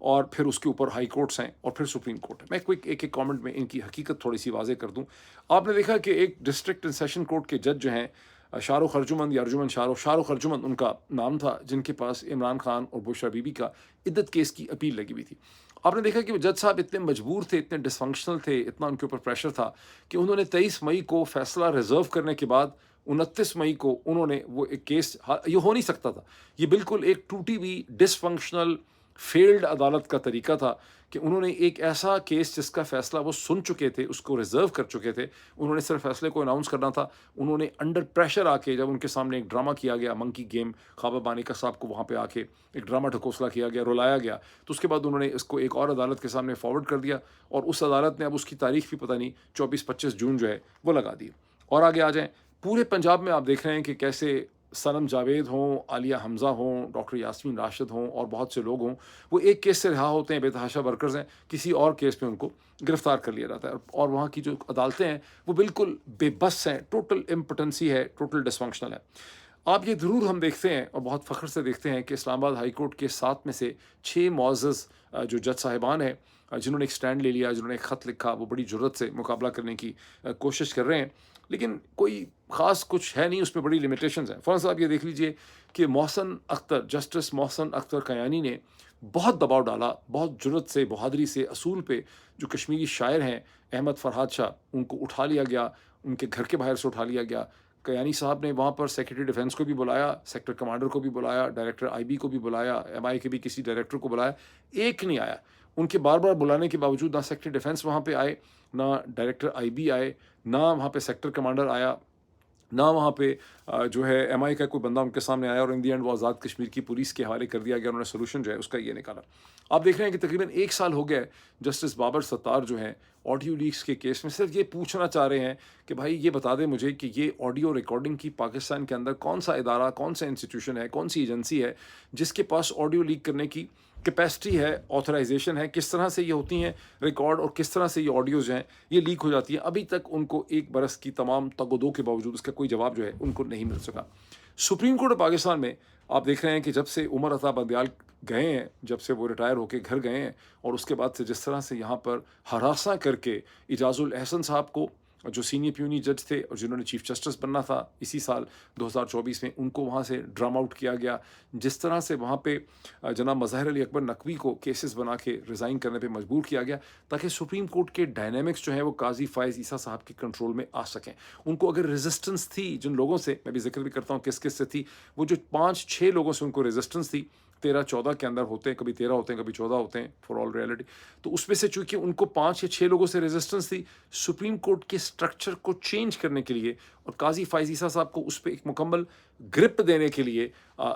اور پھر اس کے اوپر ہائی کورٹس ہیں اور پھر سپریم کورٹ ہے. میں کوئی ایک ایک کامنٹ میں ان کی حقیقت تھوڑی سی واضح کر دوں. آپ نے دیکھا کہ ایک ڈسٹرکٹ اینڈ سیشن کورٹ کے جج جو ہیں شاہ رخ ارجمند یا ارجمن شاہ رخ ارجمند ان کا نام تھا، جن کے پاس عمران خان اور بشرا بی بی کا عدت کیس کی اپیل لگی ہوئی تھی. آپ نے دیکھا کہ وہ جج صاحب اتنے مجبور تھے، اتنے ڈس فنکشنل تھے، اتنا ان کے اوپر پریشر تھا کہ انہوں نے 23 مئی کو فیصلہ ریزرو کرنے کے بعد 29 مئی کو انہوں نے وہ ایک کیس، یہ ہو نہیں سکتا تھا، یہ بالکل ایک ٹوٹی ہوئی ڈس فنکشنل فیلڈ عدالت کا طریقہ تھا کہ انہوں نے ایک ایسا کیس جس کا فیصلہ وہ سن چکے تھے، اس کو ریزرو کر چکے تھے، انہوں نے صرف فیصلے کو اناؤنس کرنا تھا. انہوں نے انڈر پریشر آ کے، جب ان کے سامنے ایک ڈرامہ کیا گیا منکی گیم، خوابہ بانیکا صاحب کو وہاں پہ آ کے ایک ڈرامہ ڈھکوسلا کیا گیا، رلایا گیا، تو اس کے بعد انہوں نے اس کو ایک اور عدالت کے سامنے فارورڈ کر دیا اور اس عدالت نے اب اس کی تاریخ بھی پتہ نہیں 24-25 جون جو ہے وہ لگا دی. اور آگے آ جائیں، پورے پنجاب میں آپ دیکھ رہے ہیں کہ کیسے صنم جاوید ہوں، عالیہ حمزہ ہوں، ڈاکٹر یاسمین راشد ہوں اور بہت سے لوگ ہوں، وہ ایک کیس سے رہا ہوتے ہیں، بے تحاشا ورکرز ہیں، کسی اور کیس میں ان کو گرفتار کر لیا جاتا ہے. اور وہاں کی جو عدالتیں ہیں وہ بالکل بے بس ہیں، ٹوٹل امپوٹنسی ہے، ٹوٹل ڈسفنکشنل ہے. آپ یہ ضرور ہم دیکھتے ہیں اور بہت فخر سے دیکھتے ہیں کہ اسلام آباد ہائی کورٹ کے 7 میں سے 6 معزز جو جج صاحبان ہیں جنہوں نے ایک سٹینڈ لے لیا، جنہوں نے ایک خط لکھا، وہ بڑی جرت سے مقابلہ کرنے کی کوشش کر رہے ہیں. لیکن کوئی خاص کچھ ہے نہیں، اس میں بڑی لمیٹیشنز ہیں. فوراً صاحب یہ دیکھ لیجئے کہ محسن اختر، جسٹس محسن اختر کیانی نے بہت دباؤ ڈالا، بہت جرت سے، بہادری سے، اصول پہ. جو کشمیری شاعر ہیں احمد فرحاد شاہ، ان کو اٹھا لیا گیا، ان کے گھر کے باہر سے اٹھا لیا گیا. کیانی صاحب نے وہاں پر سیکرٹری ڈیفنس کو بھی بلایا، سیکٹر کمانڈر کو بھی بلایا، ڈائریکٹر آئی بی کو بھی بلایا، ایم آئی کے بھی کسی ڈائریکٹر کو بلایا، ایک نہیں آیا. ان کے بار بار بلانے کے باوجود نہ سیکٹری ڈیفنس وہاں پہ آئے، نہ ڈائریکٹر آئی بی آئے، نہ وہاں پہ سیکٹر کمانڈر آیا، نہ وہاں پہ جو ہے ایم آئی کا کوئی بندہ ان کے سامنے آیا. اور ان دی اینڈ وہ آزاد کشمیر کی پولیس کے حوالے کر دیا گیا. انہوں نے سولوشن جو ہے اس کا یہ نکالا. آپ دیکھ رہے ہیں کہ تقریباً 1 سال ہو گیا ہے جسٹس بابر ستار جو ہیں آڈیو لیکس کے کیس میں صرف یہ پوچھنا چاہ رہے ہیں کہ بھائی یہ بتا دیں مجھے کہ یہ آڈیو ریکارڈنگ کی پاکستان کے اندر کون سا ادارہ، کون سا انسٹیٹیوشن ہے، کون سی ایجنسی ہے جس کے پاس آڈیو لیک کرنے کی کیپیسٹی ہے، آتھرائزیشن ہے، کس طرح سے یہ ہوتی ہیں ریکارڈ اور کس طرح سے یہ آڈیوز جو ہیں یہ لیک ہو جاتی ہیں. ابھی تک ان کو 1 برس کی تمام تگ و دو کے باوجود اس کا کوئی جواب جو ہے ان کو نہیں مل سکا. سپریم کورٹ آف پاکستان میں آپ دیکھ رہے ہیں کہ جب سے عمر عطا بندیال گئے ہیں، جب سے وہ ریٹائر ہو کے گھر گئے ہیں، اور اس کے بعد سے جس طرح سے یہاں پر ہراساں کر کے اعجاز الاحسن صاحب کو، جو سینئر پیونی جج تھے اور جنہوں نے چیف جسٹس بننا تھا اسی سال 2024 میں، ان کو وہاں سے ڈرام آؤٹ کیا گیا. جس طرح سے وہاں پہ جناب مظاہر علی اکبر نقوی کو کیسز بنا کے ریزائن کرنے پہ مجبور کیا گیا تاکہ سپریم کورٹ کے ڈائنامکس جو ہیں وہ قاضی فائز عیسیٰ صاحب کے کنٹرول میں آ سکیں. ان کو اگر ریزسٹنس تھی جن لوگوں سے، میں بھی ذکر بھی کرتا ہوں کس کس سے تھی، وہ جو 5-6 لوگوں سے ان کو ریزسٹنس تھی، 13-14 کے اندر ہوتے ہیں، کبھی 13 ہوتے ہیں، کبھی 14 ہوتے ہیں فار آل ریئلٹی. تو اس میں سے چونکہ ان کو 5 یا 6 لوگوں سے ریزسٹنس تھی، سپریم کورٹ کے سٹرکچر کو چینج کرنے کے لیے اور قاضی فائز عیسیٰ صاحب کو اس پہ ایک مکمل گرپ دینے کے لیے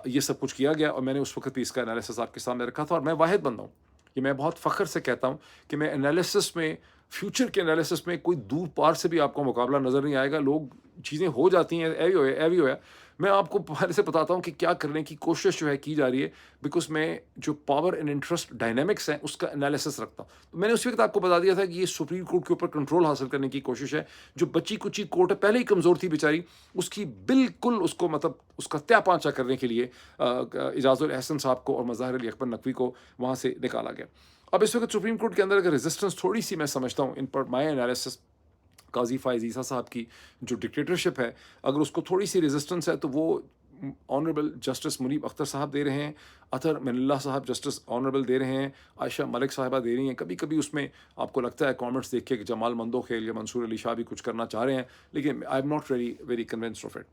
یہ سب کچھ کیا گیا. اور میں نے اس وقت بھی اس کا انالیسس آپ کے سامنے رکھا تھا. اور میں واحد بندہ ہوں، یہ میں بہت فخر سے کہتا ہوں کہ میں انالیسس میں، فیوچر کے انالیسس میں کوئی دور پار سے بھی آپ کو مقابلہ نظر نہیں آئے گا. لوگ چیزیں ہو جاتی ہیں، ایوی ہویا. میں آپ کو پہلے سے بتاتا ہوں کہ کیا کرنے کی کوشش جو ہے کی جا رہی ہے، بیکاز میں جو پاور اینڈ انٹرسٹ ڈائنامکس ہیں اس کا انالیسس رکھتا ہوں. تو میں نے اس وقت آپ کو بتا دیا تھا کہ یہ سپریم کورٹ کے اوپر کنٹرول حاصل کرنے کی کوشش ہے. جو بچی کچی کورٹ ہے، پہلے ہی کمزور تھی بیچاری، اس کی بالکل اس کو مطلب اس کا تیا پانچا کرنے کے لیے اعجاز الاحسن صاحب کو اور مظاہر علی اکبر نقوی کو وہاں سے نکالا گیا. اب اس وقت سپریم کورٹ کے اندر اگر ریزسٹنس تھوڑی سی، میں سمجھتا ہوں ان پر مائی انالیسس، قاضی فائز عیسیٰ صاحب کی جو ڈکٹیٹرشپ ہے، اگر اس کو تھوڑی سی ریزسٹنس ہے تو وہ آنریبل جسٹس منیب اختر صاحب دے رہے ہیں، اطہر من اللہ صاحب جسٹس آنریبل دے رہے ہیں، عائشہ ملک صاحبہ دے رہی ہیں. کبھی کبھی اس میں آپ کو لگتا ہے کامنٹس دیکھ کے کہ جمال مندوخیل یا منصور علی شاہ بھی کچھ کرنا چاہ رہے ہیں، لیکن I am not very convinced of it.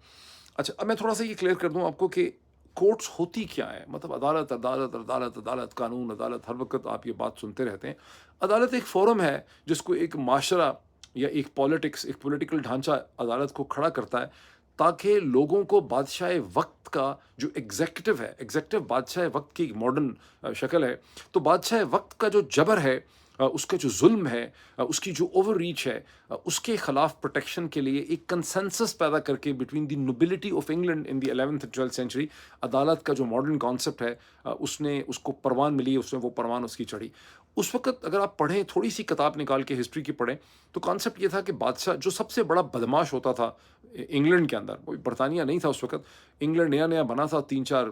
اچھا، اب میں تھوڑا سا یہ کلیئر کر دوں آپ کو کہ کورٹس ہوتی کیا ہے. مطلب عدالت عدالت عدالت عدالت، قانون عدالت، ہر وقت آپ یہ بات سنتے رہتے ہیں. عدالت ایک فورم ہے جس کو ایک معاشرہ یا ایک پالیٹکس، ایک پولیٹیکل ڈھانچہ عدالت کو کھڑا کرتا ہے تاکہ لوگوں کو بادشاہ وقت کا جو ایگزیکٹو ہے، ایگزیکٹو بادشاہ وقت کی ایک ماڈرن شکل ہے، تو بادشاہ وقت کا جو جبر ہے، اس کا جو ظلم ہے، اس کی جو اوور ریچ ہے، اس کے خلاف پروٹیکشن کے لیے ایک کنسنسس پیدا کر کے between the nobility of England in the 11th and 12th century, عدالت کا جو ماڈرن کانسیپٹ ہے، اس کو پروان ملی، اس میں وہ پروان اس کی چڑھی. اس وقت اگر آپ پڑھیں، تھوڑی سی کتاب نکال کے ہسٹری کی پڑھیں، تو کانسیپٹ یہ تھا کہ بادشاہ جو سب سے بڑا بدماش ہوتا تھا انگلینڈ کے اندر، وہ برطانیہ نہیں تھا اس وقت، انگلینڈ نیا نیا بنا تھا 3-4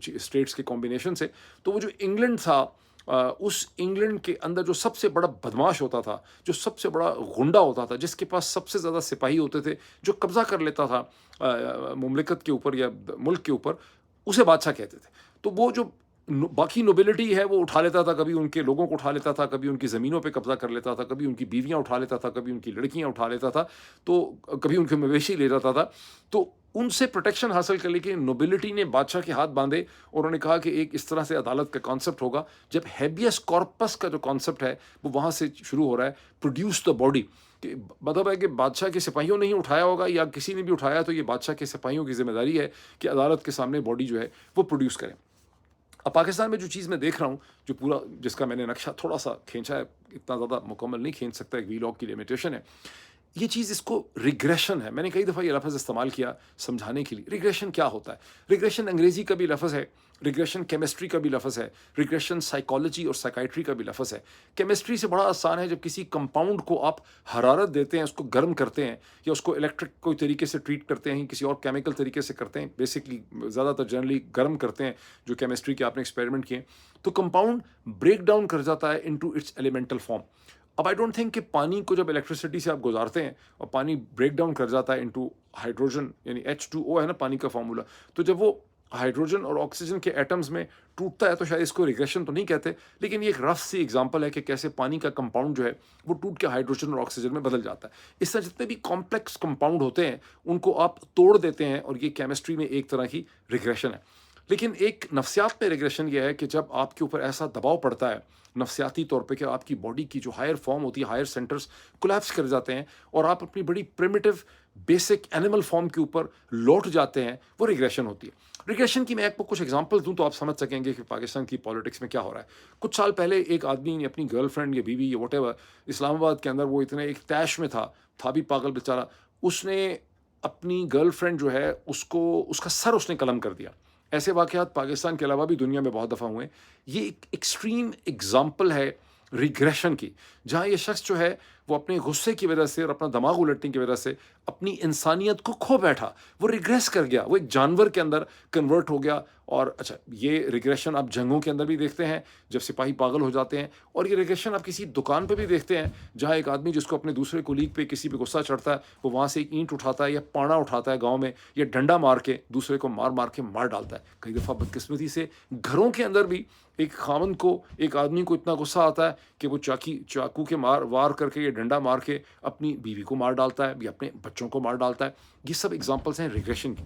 اسٹیٹس کے کمبینیشن سے. تو وہ جو انگلینڈ تھا اس انگلینڈ کے اندر جو سب سے بڑا بدماش ہوتا تھا، جو سب سے بڑا غنڈہ ہوتا تھا، جس کے پاس سب سے زیادہ سپاہی ہوتے تھے، جو قبضہ کر لیتا تھا مملکت کے اوپر یا ملک کے اوپر، اسے بادشاہ کہتے تھے۔ تو وہ جو باقی نوبلٹی ہے وہ اٹھا لیتا تھا، کبھی ان کے لوگوں کو اٹھا لیتا تھا، کبھی ان کی زمینوں پہ قبضہ کر لیتا تھا، کبھی ان کی بیویاں اٹھا لیتا تھا، کبھی ان کی لڑکیاں اٹھا لیتا تھا، تو کبھی ان کے مویشی لے جاتا تھا۔ تو ان سے پروٹیکشن حاصل کر لی کہ نوبلٹی نے بادشاہ کے ہاتھ باندھے، اور انہوں نے کہا کہ ایک اس طرح سے عدالت کا کانسیپٹ ہوگا، جب ہیبیس کارپس کا جو کانسیپٹ ہے وہ وہاں سے شروع ہو رہا ہے، پروڈیوس دا باڈی، کہ مطلب ہے کہ بادشاہ کے سپاہیوں نے ہی اٹھایا ہوگا یا کسی نے بھی اٹھایا، تو یہ بادشاہ کے سپاہیوں کی ذمہ داری ہے کہ عدالت کے سامنے باڈی جو ہے وہ پروڈیوس کریں۔ اب پاکستان میں جو چیز میں دیکھ رہا ہوں، جو پورا جس کا میں نے نقشہ تھوڑا سا کھینچا ہے، اتنا زیادہ مکمل نہیں کھینچ سکتا، ایک وی لاگ کی لمیٹیشن ہے، یہ چیز اس کو ریگریشن ہے۔ میں نے کئی دفعہ یہ لفظ استعمال کیا سمجھانے کے لیے، ریگریشن کیا ہوتا ہے۔ ریگریشن انگریزی کا بھی لفظ ہے، ریگریشن کیمسٹری کا بھی لفظ ہے، ریگریشن سائیکالوجی اور سائیکائٹری کا بھی لفظ ہے۔ کیمسٹری سے بڑا آسان ہے، جب کسی کمپاؤنڈ کو آپ حرارت دیتے ہیں، اس کو گرم کرتے ہیں، یا اس کو الیکٹرک کوئی طریقے سے ٹریٹ کرتے ہیں، کسی اور کیمیکل طریقے سے کرتے ہیں، بیسکلی زیادہ تر جنرلی گرم کرتے ہیں، جو کیمسٹری کے آپ نے ایکسپیریمنٹ کیے، تو کمپاؤنڈ بریک ڈاؤن کر جاتا ہے انٹو اٹس ایلیمنٹل فارم۔ اب آئی ڈونٹ تھنک کہ پانی کو جب الیکٹریسٹی سے آپ گزارتے ہیں اور پانی بریک ڈاؤن کر جاتا ہے انٹو ہائیڈروجن، یعنی H2O ہے نا پانی کا فارمولا، تو جب وہ ہائیڈروجن اور آکسیجن کے ایٹمز میں ٹوٹتا ہے، تو شاید اس کو ریگریشن تو نہیں کہتے، لیکن یہ ایک رف سی ایگزامپل ہے کہ کیسے پانی کا کمپاؤنڈ جو ہے وہ ٹوٹ کے ہائیڈروجن اور آکسیجن میں بدل جاتا ہے۔ اس طرح جتنے بھی کمپلیکس کمپاؤنڈ ہوتے ہیں ان کو آپ توڑ دیتے ہیں، اور یہ کیمسٹری میں ایک طرح کی ریگریشن ہے۔ لیکن ایک نفسیات میں ریگریشن یہ ہے کہ جب آپ کے اوپر ایسا دباؤ پڑتا ہے نفسیاتی طور پہ کہ آپ کی باڈی کی جو ہائر فارم ہوتی ہے، ہائر سینٹرز کولیپس کر جاتے ہیں، اور آپ اپنی بڑی پریمیٹیو بیسک اینیمل فارم کے اوپر لوٹ جاتے ہیں، وہ ریگریشن ہوتی ہے۔ ریگریشن کی میں آپ کو کچھ ایگزامپل دوں تو آپ سمجھ سکیں گے کہ پاکستان کی پالیٹکس میں کیا ہو رہا ہے۔ کچھ سال پہلے ایک آدمی نے اپنی گرل فرینڈ یا بیوی یا واٹ ایور، اسلام آباد کے اندر وہ اتنے ایک طیش میں تھا بھی پاگل بیچارہ، اس نے اپنی گرل فرینڈ جو ہے اس کا سر اس نے قلم کر دیا۔ ایسے واقعات پاکستان کے علاوہ بھی دنیا میں بہت دفعہ ہوئے ہیں۔ یہ ایک ایکسٹریم ایگزامپل ہے ریگریشن کی، جہاں یہ شخص جو ہے وہ اپنے غصے کی وجہ سے اور اپنا دماغ الٹنے کی وجہ سے اپنی انسانیت کو کھو بیٹھا، وہ ریگریس کر گیا، وہ ایک جانور کے اندر کنورٹ ہو گیا۔ اور اچھا، یہ ریگریشن آپ جنگوں کے اندر بھی دیکھتے ہیں جب سپاہی پاگل ہو جاتے ہیں، اور یہ ریگریشن آپ کسی دکان پہ بھی دیکھتے ہیں، جہاں ایک آدمی جس کو اپنے دوسرے کولیگ پہ کسی پہ غصہ چڑھتا ہے، وہ وہاں سے ایک اینٹ اٹھاتا ہے یا پانا اٹھاتا ہے گاؤں میں، یا ڈنڈا مار کے دوسرے کو مار کے مار ڈالتا ہے۔ کئی دفعہ بدقسمتی سے گھروں کے اندر بھی ایک خاوند کو، ایک آدمی کو اتنا غصہ آتا ہے کہ وہ چاقو کے وار کر کے یا ڈنڈا مار کے اپنی بیوی کو مار ڈالتا ہے یا اپنے بچوں کو مار ڈالتا ہے۔ یہ سب ایگزامپلس ہیں ریگریشن کی۔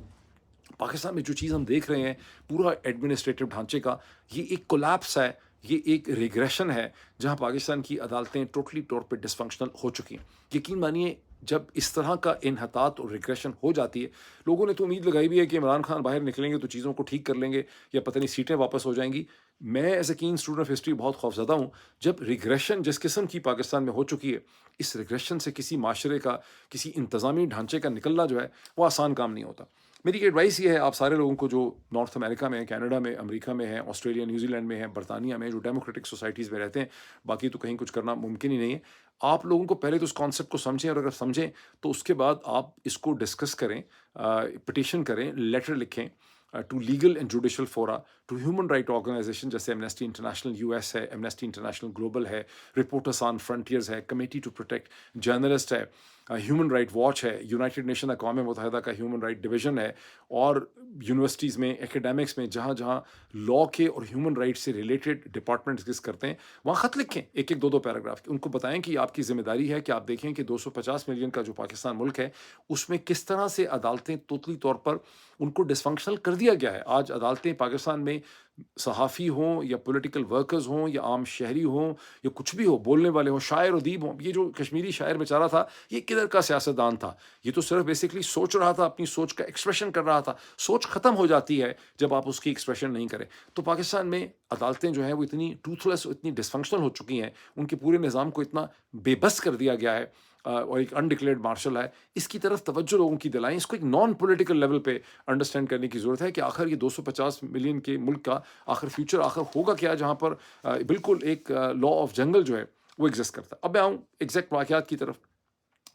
پاکستان میں جو چیز ہم دیکھ رہے ہیں پورا ایڈمنسٹریٹو ڈھانچے کا، یہ ایک کولیپس ہے، یہ ایک ریگریشن ہے، جہاں پاکستان کی عدالتیں ٹوٹلی طور پہ ڈسفنکشنل ہو چکی ہیں۔ یقین مانیے جب اس طرح کا انحطاط اور ریگریشن ہو جاتی ہے، لوگوں نے تو امید لگائی بھی ہے کہ عمران خان باہر نکلیں گے تو چیزوں کو ٹھیک کر لیں گے، یا پتہ نہیں سیٹیں واپس ہو جائیں گی۔ میں as a can student of history بہت خوفزدہ ہوں، جب ریگریشن جس قسم کی پاکستان میں ہو چکی ہے، اس ریگریشن سے کسی معاشرے کا، کسی انتظامی ڈھانچے کا نکلنا جو ہے وہ آسان کام نہیں ہوتا۔ میری ایڈوائس یہ ہے آپ سارے لوگوں کو جو نارتھ امریکہ میں ہیں، کینیڈا میں، امریکہ میں ہیں، آسٹریلیا، نیوزی لینڈ میں ہیں، برطانیہ میں، جو ڈیموکریٹک سوسائٹیز میں رہتے ہیں، باقی تو کہیں کچھ کرنا ممکن ہی نہیں ہے۔ آپ لوگوں کو پہلے تو اس کانسیپٹ کو سمجھیں، اور اگر سمجھیں تو اس کے بعد آپ اس کو ڈسکس کریں، پٹیشن کریں، لیٹر لکھیں ٹو لیگل اینڈ جوڈیشل فورا، ٹو ہیومن رائٹ آرگنائزیشن جیسے ایمنیسٹی انٹرنیشنل US ہے، ایمنیسٹی انٹرنیشنل گلوبل ہے، رپورٹرس آن فرنٹیئرز ہے، کمیٹی ٹو پروٹیکٹ جرنلسٹ ہے، ہیومن رائٹ واچ ہے، یونائٹڈ نیشن اقوام متحدہ کا ہیومن رائٹ ڈویژن ہے، اور یونیورسٹیز میں، ایکیڈیمکس میں، جہاں جہاں لاء کے اور ہیومن رائٹ سے ریلیٹڈ ڈپارٹمنٹس ایگزسٹ کرتے ہیں، وہاں خط لکھیں، ایک ایک دو دو پیراگراف، ان کو بتائیں کہ آپ کی ذمہ داری ہے کہ آپ دیکھیں کہ 250 ملین کا جو پاکستان ملک ہے، اس میں کس طرح سے عدالتیں توتلی طور پر ان کو ڈسفنکشنل کر دیا گیا ہے۔ آج عدالتیں پاکستان میں صحافی ہوں یا پولیٹیکل ورکرز ہوں یا عام شہری ہوں یا کچھ بھی ہو، بولنے والے ہوں، شاعر ادیب ہوں، یہ جو کشمیری شاعر بیچارہ تھا، یہ کدھر کا سیاستدان تھا؟ یہ تو صرف بیسکلی سوچ رہا تھا، اپنی سوچ کا ایکسپریشن کر رہا تھا۔ سوچ ختم ہو جاتی ہے جب آپ اس کی ایکسپریشن نہیں کریں۔ تو پاکستان میں عدالتیں جو ہیں وہ اتنی ٹوتھ لیس، اتنی ڈسفنکشنل ہو چکی ہیں، ان کے پورے نظام کو اتنا بے بس کر دیا گیا ہے، اور ایک انڈکلیئرڈ مارشل ہے۔ اس کی طرف توجہ لوگوں کی دلائیں، اس کو ایک نان پولیٹیکل لیول پہ انڈرسٹینڈ کرنے کی ضرورت ہے کہ آخر یہ 250 ملین کے ملک کا آخر فیوچر آخر ہوگا کیا، جہاں پر بالکل ایک لا آف جنگل جو ہے وہ ایگزسٹ کرتا ہے۔ اب میں آؤں ایگزیکٹ واقعات کی طرف۔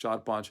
4-5,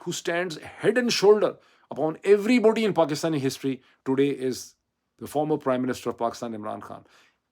who stands head and shoulder upon everybody in Pakistani history today is the former Prime Minister of Pakistan, Imran Khan.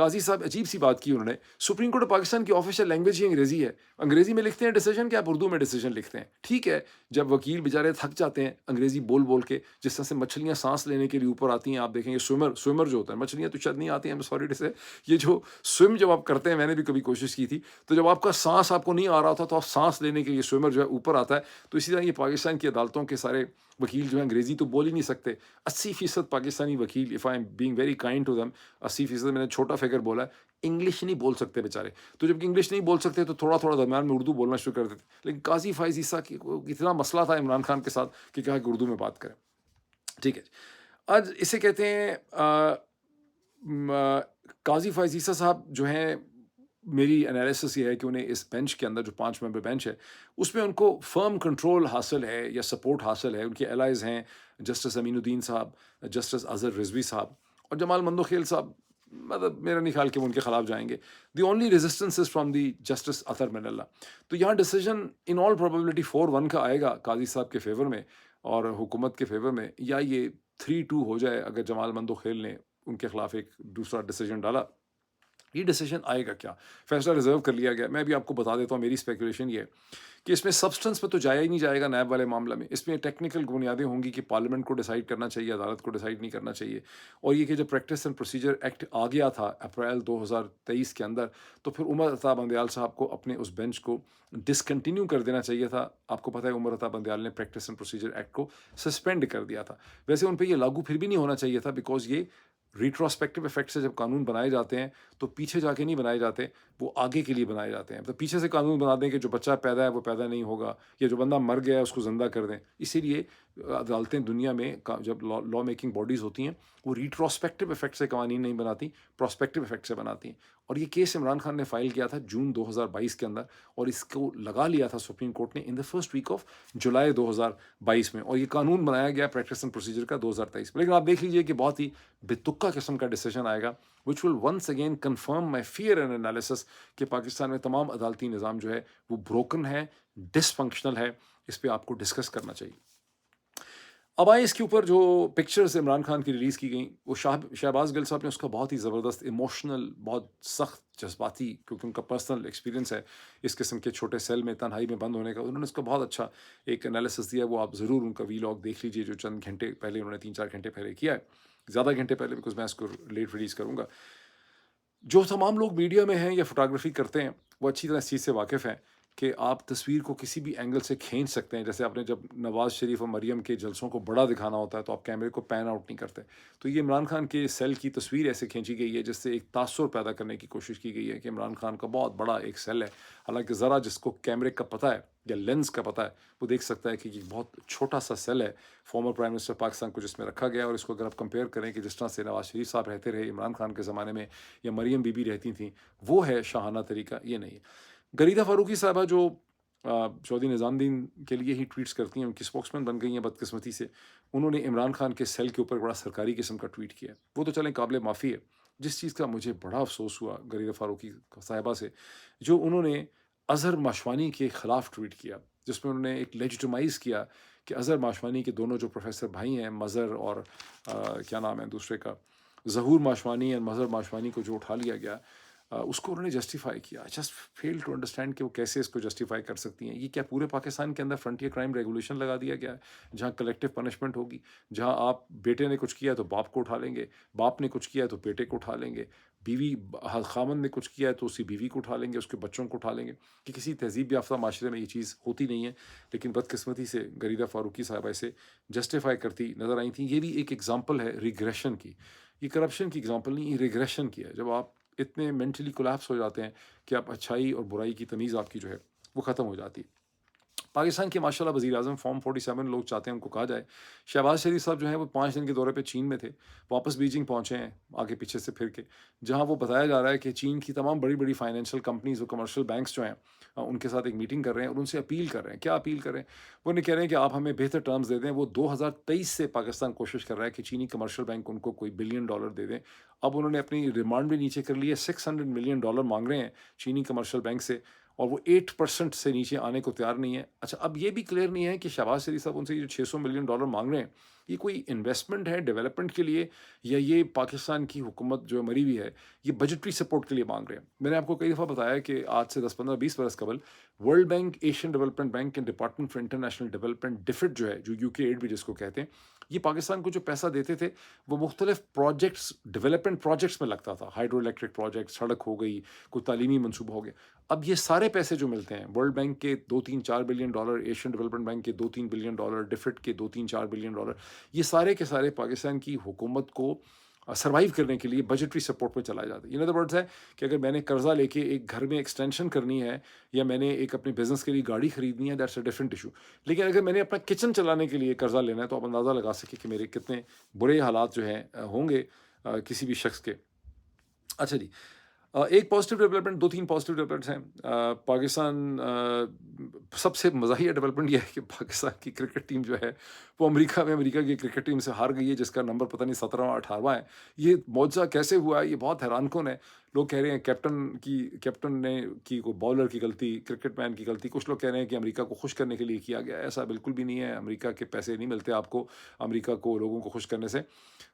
قاضی صاحب عجیب سی بات کی انہوں نے, سپریم کورٹ آف پاکستان کی آفیشیل لینگویج ہی انگریزی ہے, انگریزی میں لکھتے ہیں ڈیسیجن کہ آپ اردو میں ڈیسیجن لکھتے ہیں. ٹھیک ہے, جب وکیل بیچارے تھک جاتے ہیں انگریزی بول بول کے, جس طرح سے مچھلیاں سانس لینے کے لیے اوپر آتی ہیں, آپ دیکھیں گے سوئمر جو ہوتا ہے, مچھلیاں تو شاید نہیں آتی ہیں, سوری ٹو سے, یہ جو سوئم جب آپ کرتے ہیں, میں نے بھی کبھی کوشش کی تھی, تو جب آپ کا سانس آپ کو نہیں آ رہا ہوتا تو آپ سانس لینے کے لیے سوئمر جو ہے اوپر آتا ہے. تو اسی طرح یہ پاکستان کی عدالتوں کے سارے وکیل جو ہیں انگریزی تو بول ہی نہیں سکتے. 80% پاکستانی وکیل, if I am being very kind to them, 80% میں نے چھوٹا فگر بولا ہے, انگلش نہیں بول سکتے بیچارے. تو جب انگلش نہیں بول سکتے تو تھوڑا تھوڑا درمیان میں اردو بولنا شروع کر دیتے. لیکن قاضی فائز عیسیٰ کی اتنا مسئلہ تھا عمران خان کے ساتھ کہ کہا کہ اردو میں بات کریں. ٹھیک ہے, آج اسے کہتے ہیں قاضی فائز عیسیٰ صاحب جو ہیں, میری انالیسس یہ ہے کہ انہیں اس بینچ کے اندر جو 5 ممبر بینچ ہے اس میں ان کو فرم کنٹرول حاصل ہے یا سپورٹ حاصل ہے. ان کے الائز ہیں جسٹس امین الدین صاحب, جسٹس اظہر رضوی صاحب اور جمال مندوخیل صاحب. مطلب میرا نہیں خیال کہ وہ ان کے خلاف جائیں گے. The only resistance is from the justice Athar Minallah. تو یہاں ڈیسیجن ان آل پروبیبلٹی 4-1 کا آئے گا قاضی صاحب کے فیور میں اور حکومت کے فیور میں, یا یہ 3-2 ہو جائے اگر جمال مندوخیل نے ان کے خلاف ایک دوسرا ڈیسیجن ڈالا. یہ ڈیسیجن آئے گا کیا, فیصلہ ریزرو کر لیا گیا. میں بھی آپ کو بتا دیتا ہوں, میری اسپیکولیشن یہ ہے کہ اس میں سبسٹنس پہ تو جایا ہی نہیں جائے گا نیب والے معاملہ میں. اس میں ٹیکنیکل بنیادیں ہوں گی کہ پارلیمنٹ کو ڈیسائیڈ کرنا چاہیے, عدالت کو ڈیسائیڈ نہیں کرنا چاہیے. اور یہ کہ جب پریکٹس اینڈ پروسیجر ایکٹ آ گیا تھا اپریل 2023 کے اندر, تو پھر عمر عطا بندیال صاحب کو اپنے اس بینچ کو ڈسکنٹینیو کر دینا چاہیے تھا. آپ کو پتہ ہے عمر عطا بندیال نے پریکٹس اینڈ پروسیجر ایکٹ کو سسپینڈ کر دیا تھا. ویسے ان پہ یہ لاگو پھر بھی نہیں ہونا چاہیے تھا, بیکاز یہ ریٹروسپیکٹیو افیکٹ سے جب قانون بنائے جاتے ہیں تو پیچھے جا کے نہیں بنائے جاتے, وہ آگے کے لیے بنائے جاتے ہیں. تو پیچھے سے قانون بنا دیں کہ جو بچہ پیدا ہے وہ پیدا نہیں ہوگا, یا جو بندہ مر گیا ہے اس کو زندہ کر دیں. اسی لیے عدالتیں دنیا میں جب لا میکنگ باڈیز ہوتی ہیں وہ ریٹروسپیکٹیو افیکٹ سے قوانین نہیں بناتی, پراسپیکٹیو افیکٹ سے بناتی ہیں. اور یہ کیس عمران خان نے فائل کیا تھا جون 2022 کے اندر, اور اس کو لگا لیا تھا سپریم کورٹ نے in the first week of July 2022 میں, اور یہ قانون بنایا گیا پریکٹس اینڈ پروسیجر کا 2023 میں. لیکن آپ دیکھ لیجئے کہ بہت ہی بے تکا قسم کا ڈیسیجن آئے گا which will once again confirm my fear and analysis کہ پاکستان میں تمام عدالتی نظام جو ہے وہ بروکن ہے, ڈس فنکشنل ہے. اس پہ آپ کو ڈسکس کرنا چاہیے. اب آئے اس کے اوپر جو پکچرز عمران خان کی ریلیز کی گئیں, وہ شہباز گل صاحب نے اس کا بہت ہی زبردست ایموشنل, بہت سخت جذباتی, کیونکہ ان کا پرسنل ایکسپیرینس ہے اس قسم کے چھوٹے سیل میں تنہائی میں بند ہونے کا, انہوں نے اس کا بہت اچھا ایک انالیسس دیا. وہ آپ ضرور ان کا ویلاگ دیکھ لیجئے جو چند گھنٹے پہلے انہوں نے 3-4 گھنٹے پہلے کیا ہے, زیادہ گھنٹے پہلے, بیکاز میں اس کو لیٹ ریلیز کروں گا. جو تمام لوگ میڈیا میں ہیں یا فوٹوگرافی کرتے ہیں وہ اچھی طرح اس چیز سے واقف ہیں کہ آپ تصویر کو کسی بھی اینگل سے کھینچ سکتے ہیں. جیسے آپ نے جب نواز شریف اور مریم کے جلسوں کو بڑا دکھانا ہوتا ہے تو آپ کیمرے کو پین آؤٹ نہیں کرتے. تو یہ عمران خان کے سیل کی تصویر ایسے کھینچی گئی ہے جس سے ایک تاثر پیدا کرنے کی کوشش کی گئی ہے کہ عمران خان کا بہت بڑا ایک سیل ہے. حالانکہ ذرا جس کو کیمرے کا پتہ ہے یا لینس کا پتہ ہے وہ دیکھ سکتا ہے کہ یہ بہت چھوٹا سا سیل ہے فارمر پرائم منسٹر پاکستان کو جس میں رکھا گیا. اور اس کو اگر آپ کمپیئر کریں کہ جس طرح سے نواز شریف صاحب رہتے رہے عمران خان کے زمانے میں یا مریم بی بی رہتی تھیں, وہ ہے شاہانہ طریقہ, یہ نہیں ہے. غریدہ فاروقی صاحبہ جو چودھری نظام الدین کے لیے ہی ٹویٹس کرتی ہیں, ان کی اسپوکس مین بن گئی ہیں بدقسمتی سے, انہوں نے عمران خان کے سیل کے اوپر بڑا سرکاری قسم کا ٹویٹ کیا. وہ تو چلیں قابل معافی ہے. جس چیز کا مجھے بڑا افسوس ہوا غریدہ فاروقی صاحبہ سے, جو انہوں نے اظہر ماشوانی کے خلاف ٹویٹ کیا, جس میں انہوں نے ایک لیجیٹمائز کیا کہ اظہر ماشوانی کے دونوں جو پروفیسر بھائی ہیں, مظہر اور کیا نام ہے دوسرے کا, ظہور ماشوانی اور مظہر ماشوانی کو جو اٹھا لیا گیا, اس کو انہوں نے جسٹیفائی کیا. جسٹ فیل ٹو انڈرسٹینڈ کہ وہ کیسے اس کو جسٹیفائی کر سکتی ہیں. یہ کیا پورے پاکستان کے اندر فرنٹیئر کرائم ریگولیشن لگا دیا گیا ہے جہاں کلیکٹیو پنشمنٹ ہوگی, جہاں آپ بیٹے نے کچھ کیا تو باپ کو اٹھا لیں گے, باپ نے کچھ کیا تو بیٹے کو اٹھا لیں گے, بیوی خامند نے کچھ کیا ہے تو اسی بیوی کو اٹھا لیں گے, اس کے بچوں کو اٹھا لیں گے. کہ کسی تہذیب یافتہ معاشرے میں یہ چیز ہوتی نہیں ہے. لیکن بدقسمتی سے غریدہ فاروقی صاحبہ اسے جسٹیفائی کرتی نظر آئی تھیں. یہ بھی ایک ایگزامپل ہے ریگریشن کی. یہ کرپشن کی ایگزامپل نہیں, یہ ریگریشن کی ہے. جب آپ اتنے مینٹلی کولیپس ہو جاتے ہیں کہ آپ اچھائی اور برائی کی تمیز آپ کی جو ہے وہ ختم ہو جاتی ہے. پاکستان کے ماشاءاللہ وزیر اعظم فارم 47 لوگ چاہتے ہیں ان کو کہا جائے. شہباز شریف صاحب جو ہیں وہ 5 دن کے دورے پہ چین میں تھے, واپس بیجنگ پہنچے ہیں آگے پیچھے سے پھر کے, جہاں وہ بتایا جا رہا ہے کہ چین کی تمام بڑی بڑی فائنینشیل کمپنیز اور کمرشل بینکس جو ہیں ان کے ساتھ ایک میٹنگ کر رہے ہیں اور ان سے اپیل کر رہے ہیں. کیا اپیل کر رہے ہیں؟ وہ نہیں کہہ رہے ہیں کہ آپ ہمیں بہتر ٹرمز دے دیں. وہ 2023 سے پاکستان کوشش کر رہا ہے کہ چینی کمرشل بینک ان کو کوئی $1 بلین دے دیں. اب انہوں نے اپنی ڈیمانڈ بھی نیچے کر لی ہے, $600 ملین مانگ رہے ہیں چینی کمرشل بینک سے, اور وہ 8% سے نیچے آنے کو تیار نہیں ہے. اچھا, اب یہ بھی کلیئر نہیں ہے کہ شہباز شریف صاحب ان سے یہ جو $600 ملین مانگ رہے ہیں یہ کوئی انویسٹمنٹ ہے ڈیولپمنٹ کے لیے یا یہ پاکستان کی حکومت جو مری ہوئی ہے یہ بجٹری سپورٹ کے لیے مانگ رہے ہیں؟ میں نے آپ کو کئی دفعہ بتایا کہ آج سے 10 15 20 برس قبل world bank, Asian development bank and department for international development ڈفٹ جو ہے، جو یو کے ایڈ بھی جس کو کہتے ہیں، یہ پاکستان کو جو پیسہ دیتے تھے وہ مختلف پروجیکٹس، ڈیولپمنٹ پروجیکٹس میں لگتا تھا، ہائیڈرو الیکٹرک پروجیکٹ، سڑک ہو گئی، کوئی تعلیمی منصوبہ ہو گیا۔ اب یہ سارے پیسے جو ملتے ہیں ورلڈ بینک کے 2 3 4 billion dollar, Asian development bank کے 2 3 بلین ڈالر، ڈفٹ کے 2 3 4 بلین ڈالر، یہ سارے کے سارے پاکستان کی حکومت کو سروائیو کرنے کے لیے بجٹری سپورٹ پہ چلایا جاتا ہے۔ ان ادر ورڈز ہے کہ اگر میں نے قرضہ لے کے ایک گھر میں ایکسٹینشن کرنی ہے یا میں نے ایک اپنے بزنس کے لیے گاڑی خریدنی ہے، دیٹس اے ڈفرنٹ ایشو۔ لیکن اگر میں نے اپنا کچن چلانے کے لیے قرضہ لینا ہے تو آپ اندازہ لگا سکیں کہ میرے کتنے برے حالات جو ہیں ہوں گے کسی بھی شخص کے۔ اچھا جی، ایک پازیٹیو ڈیولپمنٹ، 2 3 پازیٹیو ڈیولپمنٹس ہیں۔ پاکستان سب سے مزاحیہ ڈیولپمنٹ یہ ہے کہ پاکستان کی کرکٹ ٹیم جو ہے وہ امریکہ کی کرکٹ ٹیم سے ہار گئی ہے، جس کا نمبر پتہ نہیں 17واں 18واں ہے۔ یہ معجزہ کیسے ہوا ہے، یہ بہت حیران کن ہے۔ لوگ کہہ رہے ہیں کیپٹن نے کی کوئی بالر کی غلطی، کرکٹ مین کی غلطی، کچھ لوگ کہہ رہے ہیں کہ امریکہ کو خوش کرنے کے لیے کیا گیا۔ ایسا بالکل بھی نہیں ہے، امریکہ کے پیسے نہیں ملتے آپ کو امریکہ کو لوگوں کو خوش کرنے سے۔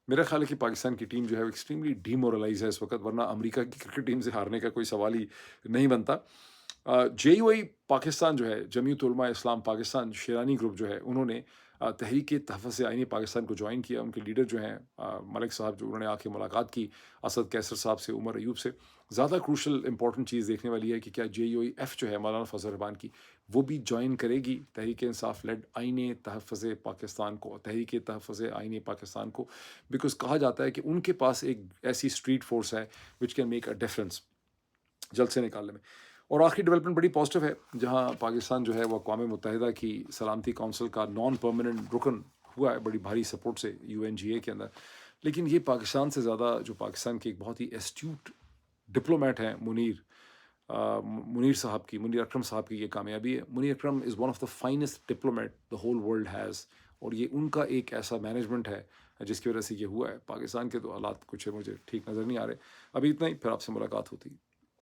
میرا خیال ہے کہ پاکستان کی ٹیم جو ہے وہ ایکسٹریملی ڈی مورلائز ہے اس وقت، ورنہ امریکہ کی کرکٹ ٹیم سے ہارنے کا کوئی سوال ہی نہیں بنتا۔ جے یو آئی پاکستان جو ہے، جمعیت علماء اسلام پاکستان شیرانی گروپ جو ہے، انہوں نے تحریک تحفظ آئینی پاکستان کو جوائن کیا۔ ان کے لیڈر جو ہیں ملک صاحب، جو انہوں نے آ کے ملاقات کی اسد کیسر صاحب سے، عمر ایوب سے۔ زیادہ کروشل امپورٹنٹ چیز دیکھنے والی ہے کہ کیا جے یو آئی ایف جو ہے مولانا فضل الرحمان کی، وہ بھی جوائن کرے گی تحریک انصاف لیڈ آئین تحفظ پاکستان کو، تحریک تحفظ آئین پاکستان کو، بیکاز کہا جاتا ہے کہ ان کے پاس ایک ایسی اسٹریٹ فورس ہے which can make a difference جلد سے نکالنے میں۔ اور آخری ڈیولپمنٹ بڑی پازیٹیو ہے، جہاں پاکستان جو ہے وہ اقوام متحدہ کی سلامتی کونسل کا نان پرماننٹ رکن ہوا ہے بڑی بھاری سپورٹ سے UN کے اندر۔ لیکن یہ پاکستان سے زیادہ جو پاکستان کے ایک بہت ہی ایسٹیوٹ ڈپلومیٹ ہیں منیر اکرم صاحب کی یہ کامیابی ہے۔ Munir Akram is one of the finest diplomat the whole world has, اور یہ ان کا ایک ایسا مینجمنٹ ہے جس کی وجہ سے یہ ہوا ہے۔ پاکستان کے تو حالات کچھ مجھے ٹھیک نظر نہیں آ رہے۔ ابھی اتنا ہی، پھر آپ سے ملاقات ہوتی ہے۔